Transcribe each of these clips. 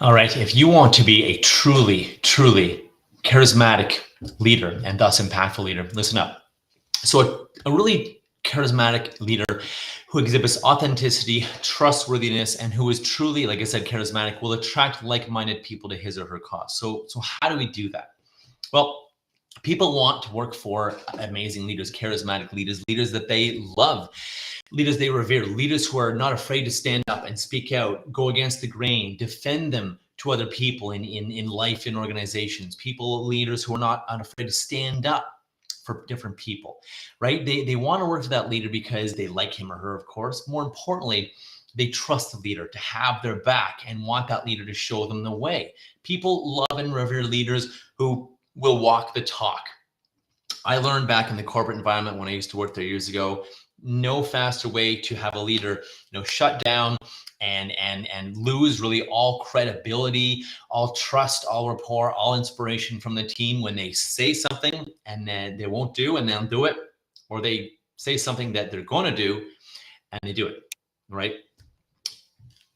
All right. If you want to be a truly charismatic leader and thus impactful leader, listen up. So a really charismatic leader who exhibits authenticity, trustworthiness, and who is truly, like I said, charismatic will attract like-minded people to his or her cause. So how do we do that? Well, people want to work for amazing leaders, charismatic leaders, leaders that they love, leaders they revere, leaders who are not afraid to stand up and speak out, go against the grain, defend them to other people in life, in organizations, people, leaders who are not unafraid to stand up for different people, right? They want to work for that leader because they like him or her, of course. More importantly, they trust the leader to have their back and want that leader to show them the way. People love and revere leaders who will walk the talk. I learned back in the corporate environment when I used to work there years ago, no faster way to have a leader, shut down and lose really all credibility, all trust, all rapport, all inspiration from the team when they say something and then they won't do and they'll do it, or they say something that they're going to do and they do it, right?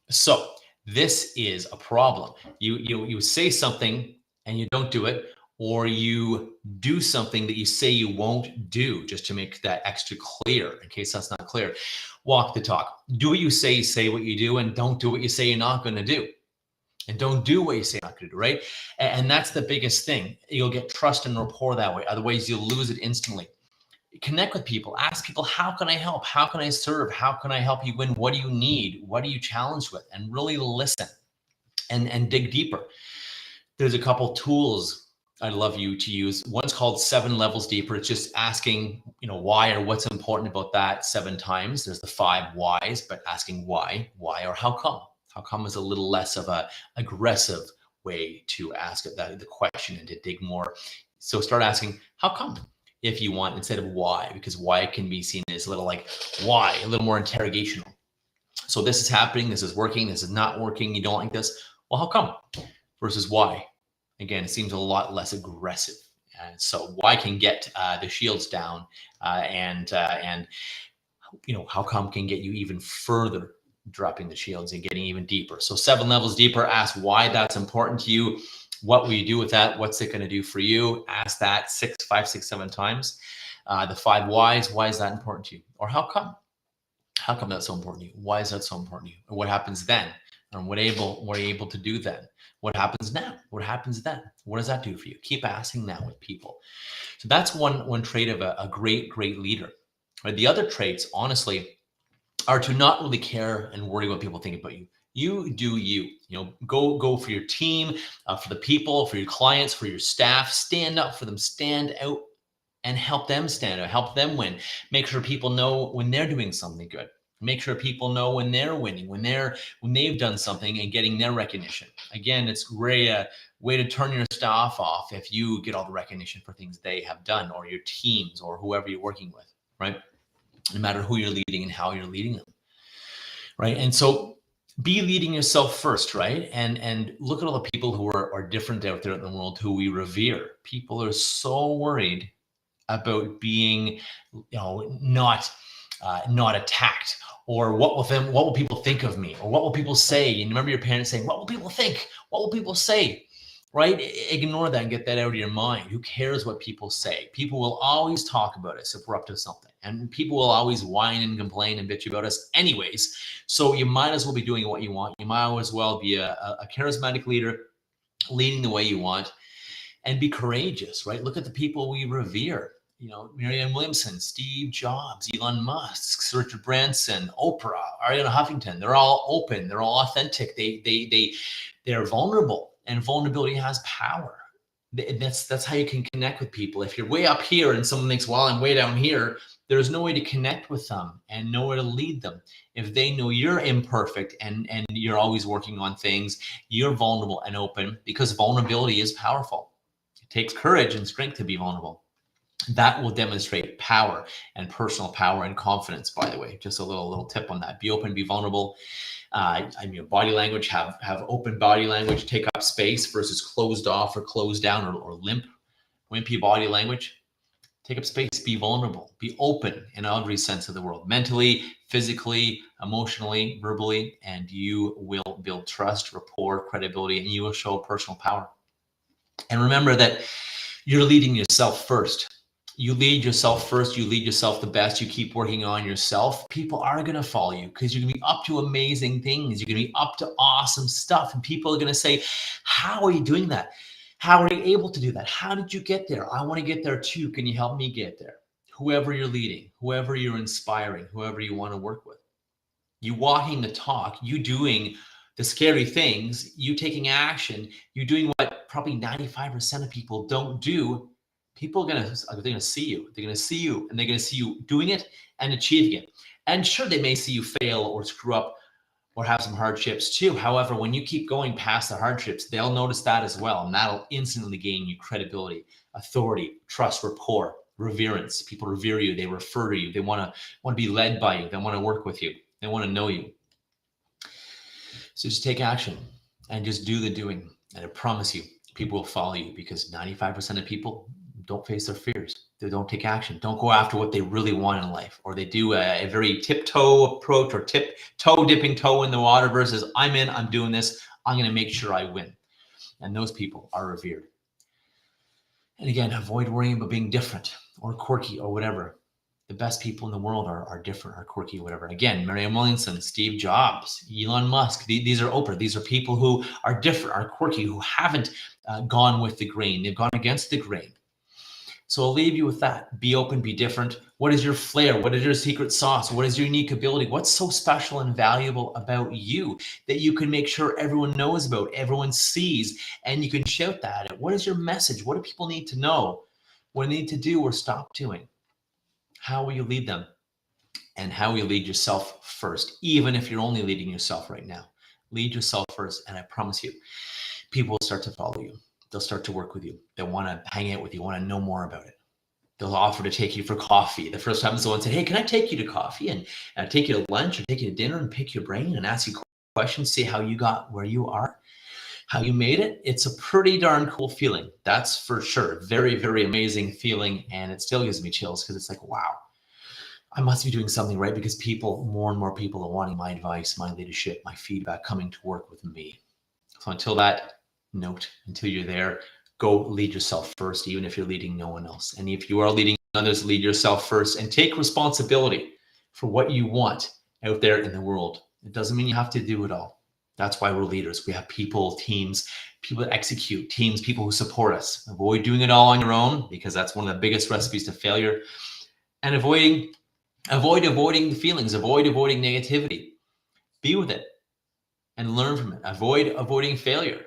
So this is a problem. You say something and you don't do it, or you do something that you say you won't do, just to make that extra clear, in case that's not clear. Walk the talk. Do what you say what you do, and don't do what you say you're not going to do. And don't do what you say you're not going to do, right? And that's the biggest thing. You'll get trust and rapport that way. Otherwise, you'll lose it instantly. Connect with people. Ask people, how can I help? How can I serve? How can I help you win? What do you need? What are you challenged with? And really listen and dig deeper. There's a couple tools I'd love you to use. One's called 7 Levels Deeper. It's just asking, why or what's important about that 7 times. There's the 5 whys, but asking why, or how come. How come is a little less of a aggressive way to ask the question and to dig more. So start asking, how come? If you want, instead of why, because why can be seen as a little like why, a little more interrogational. So this is happening, this is working, this is not working, you don't like this. Well, how come? Versus why. Again, it seems a lot less aggressive. And so why can get the shields down and how come can get you even further dropping the shields and getting even deeper. So 7 levels deeper, ask why that's important to you. What will you do with that? What's it going to do for you? Ask that 5, 6, 7 times. The 5 whys, why is that important to you? Or how come? How come that's so important to you? Why is that so important to you? And what happens then? And what are you able to do then? What happens now? What happens then? What does that do for you? Keep asking that with people. So that's one trait of a great leader. Right? The other traits, honestly, are to not really care and worry what people think about you. You do you. Go for your team, for the people, for your clients, for your staff. Stand up for them. Stand out and help them stand out. Help them win. Make sure people know when they're doing something good. Make sure people know when they're winning, when they've done something and getting their recognition. Again, it's a way to turn your staff off if you get all the recognition for things they have done, or your teams, or whoever you're working with, right? No matter who you're leading and how you're leading them, right? And so be leading yourself first, right? And look at all the people who are different out there in the world who we revere. People are so worried about being, not attacked, or what will people think of me, or what will people say? And remember your parents saying, what will people think? What will people say? Right? Ignore that and get that out of your mind. Who cares what people say? People will always talk about us if we're up to something. And people will always whine and complain and bitch about us anyways. So you might as well be doing what you want. You might as well be a charismatic leader, leading the way you want, and be courageous, right? Look at the people we revere. Marianne Williamson, Steve Jobs, Elon Musk, Richard Branson, Oprah, Ariana Huffington. They're all open. They're all authentic. They're vulnerable. And vulnerability has power. That's how you can connect with people. If you're way up here and someone thinks, well, I'm way down here, there's no way to connect with them and nowhere to lead them. If they know you're imperfect and you're always working on things, you're vulnerable and open, because vulnerability is powerful. It takes courage and strength to be vulnerable. That will demonstrate power and personal power and confidence, by the way. Just a little tip on that. Be open, be vulnerable. Body language, have open body language, take up space versus closed off or closed down or wimpy body language. Take up space, be vulnerable, be open in every sense of the word, mentally, physically, emotionally, verbally, and you will build trust, rapport, credibility, and you will show personal power. And remember that you're leading yourself first. You lead yourself first. You lead yourself the best. You keep working on yourself. People are going to follow you because you're going to be up to amazing things. You're going to be up to awesome stuff. And people are going to say, how are you doing that? How are you able to do that? How did you get there? I want to get there too. Can you help me get there? Whoever you're leading, whoever you're inspiring, whoever you want to work with. You walking the talk, you doing the scary things, you taking action, you doing what probably 95% of people don't do. People are they're gonna see you. They're gonna see you, and they're gonna see you doing it and achieving it. And sure, they may see you fail or screw up or have some hardships too. However, when you keep going past the hardships, they'll notice that as well, and that'll instantly gain you credibility, authority, trust, rapport, reverence. People revere you. They refer to you. They want to be led by you. They want to work with you. They want to know you. So just take action and just do the doing. And I promise you, people will follow you because 95% of people don't face their fears. They don't take action. Don't go after what they really want in life. Or they do a very tiptoe approach or dipping toe in the water versus I'm in, I'm doing this. I'm going to make sure I win. And those people are revered. And again, avoid worrying about being different or quirky or whatever. The best people in the world are different, are quirky, whatever. Again, Marianne Williamson, Steve Jobs, Elon Musk. These are Oprah. These are people who are different, are quirky, who haven't gone with the grain. They've gone against the grain. So I'll leave you with that. Be open, be different. What is your flair? What is your secret sauce? What is your unique ability? What's so special and valuable about you that you can make sure everyone knows about, everyone sees, and you can shout that? What is your message? What do people need to know? What do they need to do or stop doing? How will you lead them? And how will you lead yourself first, even if you're only leading yourself right now? Lead yourself first, and I promise you, people will start to follow you. They'll start to work with you. They'll want to hang out with you, want to know more about it. They'll offer to take you for coffee. The first time someone said, hey, can I take you to coffee and take you to lunch or take you to dinner and pick your brain and ask you questions, see how you got where you are, how you made it? It's a pretty darn cool feeling. That's for sure. Very, very amazing feeling. And it still gives me chills because it's like, wow, I must be doing something right because more and more people are wanting my advice, my leadership, my feedback, coming to work with me. So until that note, until you're there, go lead yourself first, even if you're leading no one else. And if you are leading others, lead yourself first and take responsibility for what you want out there in the world. It doesn't mean you have to do it all. That's why we're leaders. We have people, teams, people that execute, teams, people who support us. Avoid doing it all on your own because that's one of the biggest recipes to failure. And avoid avoiding the feelings, avoiding negativity. Be with it and learn from it. Avoiding failure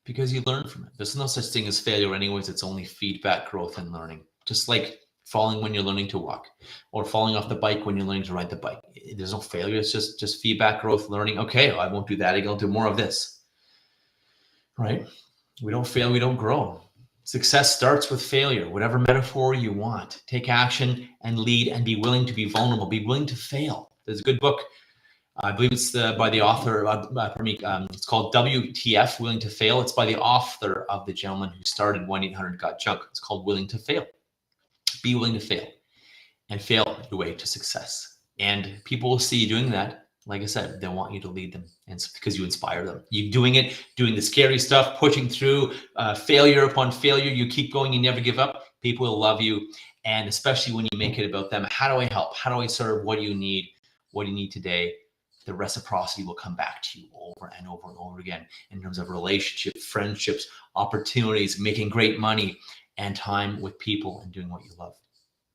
because you learn from it. There's no such thing as failure anyways. It's only feedback, growth, and learning. Just like falling when you're learning to walk or falling off the bike when you're learning to ride the bike. There's no failure. It's just feedback, growth, learning. Okay, I won't do that again. I'll do more of this. Right? We don't fail. We don't grow. Success starts with failure, whatever metaphor you want. Take action and lead and be willing to be vulnerable. Be willing to fail. There's a good book. I believe it's by the author, it's called WTF, Willing to Fail. It's by the author of the gentleman who started 1-800-GOT-JUNK. It's called Willing to Fail. Be willing to fail and fail your way to success. And people will see you doing that. Like I said, they want you to lead them, and it's because you inspire them. You doing it, doing the scary stuff, pushing through failure upon failure. You keep going, you never give up. People will love you. And especially when you make it about them. How do I help? How do I serve? What do you need? What do you need today? The reciprocity will come back to you over and over and over again in terms of relationships, friendships, opportunities, making great money, and time with people and doing what you love.